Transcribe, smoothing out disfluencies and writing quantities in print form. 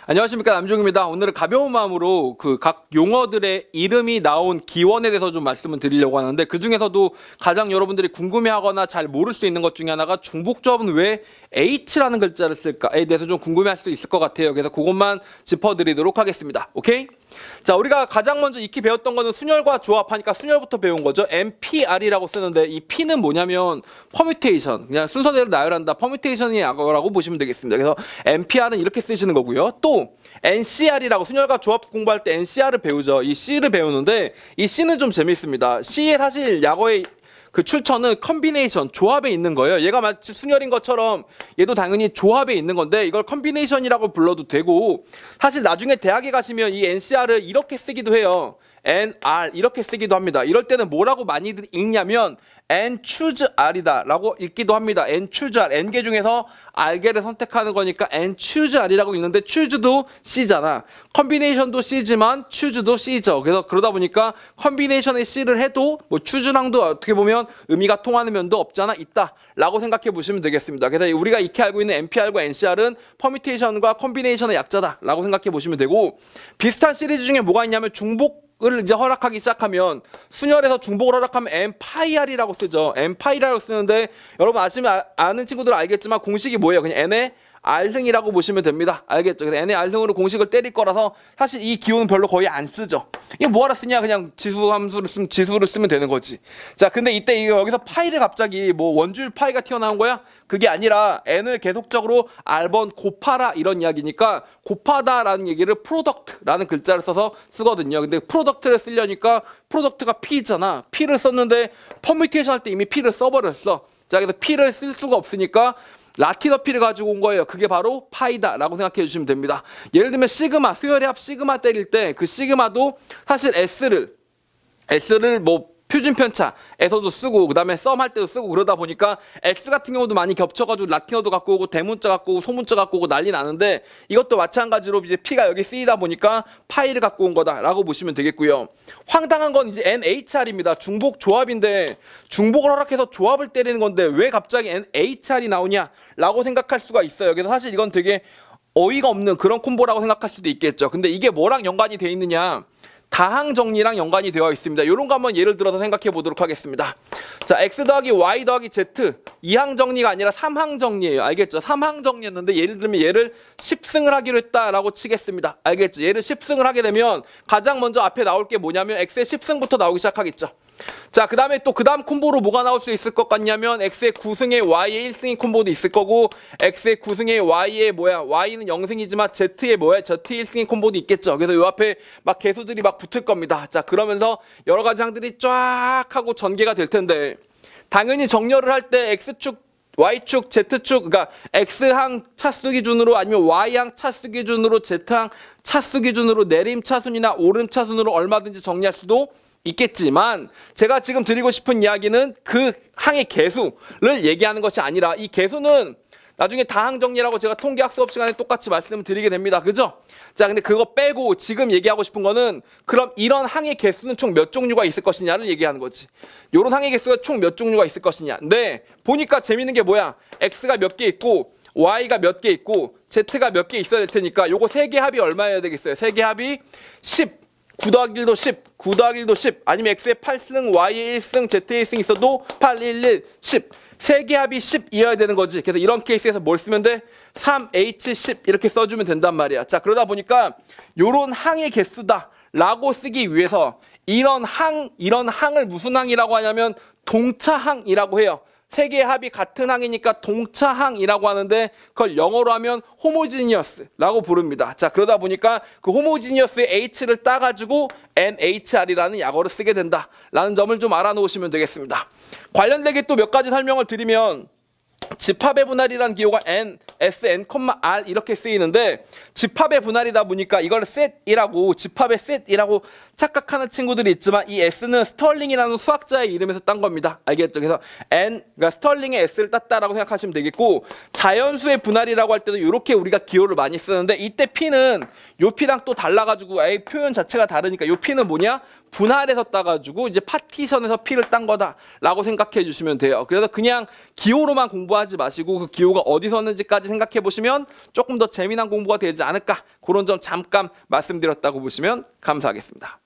안녕하십니까, 남중입니다. 오늘은 가벼운 마음으로 각 용어들의 이름이 나온 기원에 대해서 좀 말씀을 드리려고 하는데, 그 중에서도 가장 여러분들이 궁금해하거나 잘 모를 수 있는 것 중에 하나가 중복조합은 왜 H라는 글자를 쓸까에 대해서 좀 궁금해할 수 있을 것 같아요. 그래서 그것만 짚어드리도록 하겠습니다. 오케이? 자, 우리가 가장 먼저 익히 배웠던 거는 순열과 조합하니까 순열부터 배운 거죠. MPR이라고 쓰는데, 이 P는 뭐냐면 퍼뮤테이션, 그냥 순서대로 나열한다, 퍼뮤테이션이라고 보시면 되겠습니다. 그래서 MPR은 이렇게 쓰시는 거고요. 또 NCR이라고, 순열과 조합 공부할 때 NCR을 배우죠. 이 C를 배우는데, 이 C는 좀 재밌습니다. C에 사실 약어의 그 출처는 컨비네이션, 조합에 있는 거예요. 얘가 마치 순열인 것처럼 얘도 당연히 조합에 있는 건데, 이걸 컨비네이션이라고 불러도 되고, 사실 나중에 대학에 가시면 이 NCR을 이렇게 쓰기도 해요. NR 이렇게 쓰기도 합니다. 이럴 때는 뭐라고 많이들 읽냐면 N choose R이다 라고 읽기도 합니다. N choose R, N개 중에서 R개를 선택하는 거니까 N choose R이라고 읽는데, choose도 C잖아. 컨비네이션도 C지만 choose도 C죠. 그래서 그러다 보니까 컨비네이션에 C를 해도 뭐 choose랑도 어떻게 보면 의미가 통하는 면도 없잖아, 있다 라고 생각해 보시면 되겠습니다. 그래서 우리가 익히 알고 있는 MPR과 NCR은 퍼뮤테이션과 컨비네이션의 약자다 라고 생각해 보시면 되고, 비슷한 시리즈 중에 뭐가 있냐면 중복을 이제 허락하기 시작하면, 순열에서 중복을 허락하면 MPIR이라고 쓰죠. MPIR이라고 쓰는데, 여러분 아는 친구들은 알겠지만 공식이 뭐예요? 그냥 N의 R승이라고 보시면 됩니다. 알겠죠? 그래서 N의 R승으로 공식을 때릴 거라서 사실 이 기호는 별로 거의 안 쓰죠. 이게 뭐하러 쓰냐? 그냥 지수를 쓰면 되는 거지. 자, 근데 이때 여기서 파이를 갑자기 뭐 원주율 파이가 튀어나온 거야? 그게 아니라 N을 계속적으로 R번 곱하라 이런 이야기니까, 곱하다라는 얘기를 프로덕트라는 글자를 써서 쓰거든요. 근데 프로덕트를 쓰려니까 프로덕트가 P잖아. P를 썼는데 퍼뮤테이션 할 때 이미 P를 써버렸어. 자, 그래서 P를 쓸 수가 없으니까 라틴어 P를 가지고 온 거예요. 그게 바로 파이다 라고 생각해 주시면 됩니다. 예를 들면 시그마, 수열의 합 시그마 때릴 때 그 시그마도 사실 S를 뭐 표준 편차에서도 쓰고, 그 다음에 썸 할 때도 쓰고, 그러다 보니까 S 같은 경우도 많이 겹쳐가지고 라틴어도 갖고 오고 대문자 갖고 오고 소문자 갖고 오고 난리 나는데, 이것도 마찬가지로 이제 P가 여기 쓰이다 보니까 파이를 갖고 온 거다라고 보시면 되겠고요. 황당한 건 이제 NHR입니다. 중복 조합인데, 중복을 허락해서 조합을 때리는 건데 왜 갑자기 NHR이 나오냐라고 생각할 수가 있어요. 그래서 사실 이건 되게 어이가 없는 그런 콤보라고 생각할 수도 있겠죠. 근데 이게 뭐랑 연관이 돼 있느냐? 다항 정리랑 연관이 되어 있습니다. 이런 거 한번 예를 들어서 생각해 보도록 하겠습니다. 자, X 더하기 Y 더하기 Z, 2항 정리가 아니라 3항 정리예요. 알겠죠? 3항 정리였는데, 예를 들면 얘를 10승을 하기로 했다라고 치겠습니다. 알겠죠? 얘를 10승을 하게 되면 가장 먼저 앞에 나올 게 뭐냐면 X의 10승부터 나오기 시작하겠죠. 자, 그 다음에 또 그 다음 콤보로 뭐가 나올 수 있을 것 같냐면, X의 9승에 Y의 1승인 콤보도 있을 거고, X의 9승에 Y의 Y는 0승이지만 Z의 Z의 1승인 콤보도 있겠죠. 그래서 요 앞에 막 개수들이 막 붙을 겁니다. 자, 그러면서 여러 가지 항들이 쫙 하고 전개가 될 텐데, 당연히 정렬을 할 때 X축, Y축, Z축, 그러니까 X항 차수 기준으로 아니면 Y항 차수 기준으로 Z항 차수 기준으로 내림 차순이나 오름 차순으로 얼마든지 정리할 수도 있겠지만, 제가 지금 드리고 싶은 이야기는 그 항의 개수를 얘기하는 것이 아니라, 이 개수는 나중에 다항 정리라고 제가 통계학 수업 시간에 똑같이 말씀을 드리게 됩니다. 그죠? 자, 근데 그거 빼고 지금 얘기하고 싶은 거는, 그럼 이런 항의 개수는 총 몇 종류가 있을 것이냐를 얘기하는 거지. 요런 항의 개수가 총 몇 종류가 있을 것이냐. 네, 보니까 재밌는 게 뭐야? X가 몇 개 있고 Y가 몇 개 있고 Z가 몇 개 있어야 될 테니까, 요거 세 개 합이 얼마여야 되겠어요? 세 개 합이 10. 9 더하기 1도 10, 9 더하기 1도 10, 아니면 X의 8승, Y의 1승, Z의 1승 있어도 8, 1, 1, 10. 세 개 합이 10이어야 되는 거지. 그래서 이런 케이스에서 뭘 쓰면 돼? 3H10 이렇게 써주면 된단 말이야. 자, 그러다 보니까 요런 항의 개수다 라고 쓰기 위해서 이런 항을 무슨 항이라고 하냐면 동차항이라고 해요. 세 개의 합이 같은 항이니까 동차항이라고 하는데, 그걸 영어로 하면 호모지니어스라고 부릅니다. 자, 그러다 보니까 그 호모지니어스의 H를 따가지고 NHR이라는 약어를 쓰게 된다라는 점을 좀 알아놓으시면 되겠습니다. 관련되게 또 몇 가지 설명을 드리면, 집합의 분할이라는 기호가 N, S, N, R 이렇게 쓰이는데, 집합의 분할이다 보니까 이걸 셋이라고, 집합의 셋이라고 착각하는 친구들이 있지만, 이 S는 스털링이라는 수학자의 이름에서 딴 겁니다. 알겠죠? 그래서 그러니까 스털링의 S를 땄다라고 생각하시면 되겠고, 자연수의 분할이라고 할 때도 이렇게 우리가 기호를 많이 쓰는데, 이때 P는 요 P랑 또 달라가지고 아예 표현 자체가 다르니까, 요 P는 뭐냐? 분할해서 따가지고 이제 파티션에서 P를 딴 거다라고 생각해 주시면 돼요. 그래서 그냥 기호로만 공부하지 마시고 그 기호가 어디서 왔는지까지 생각해 보시면 조금 더 재미난 공부가 되지 않을까, 그런 점 잠깐 말씀드렸다고 보시면 감사하겠습니다.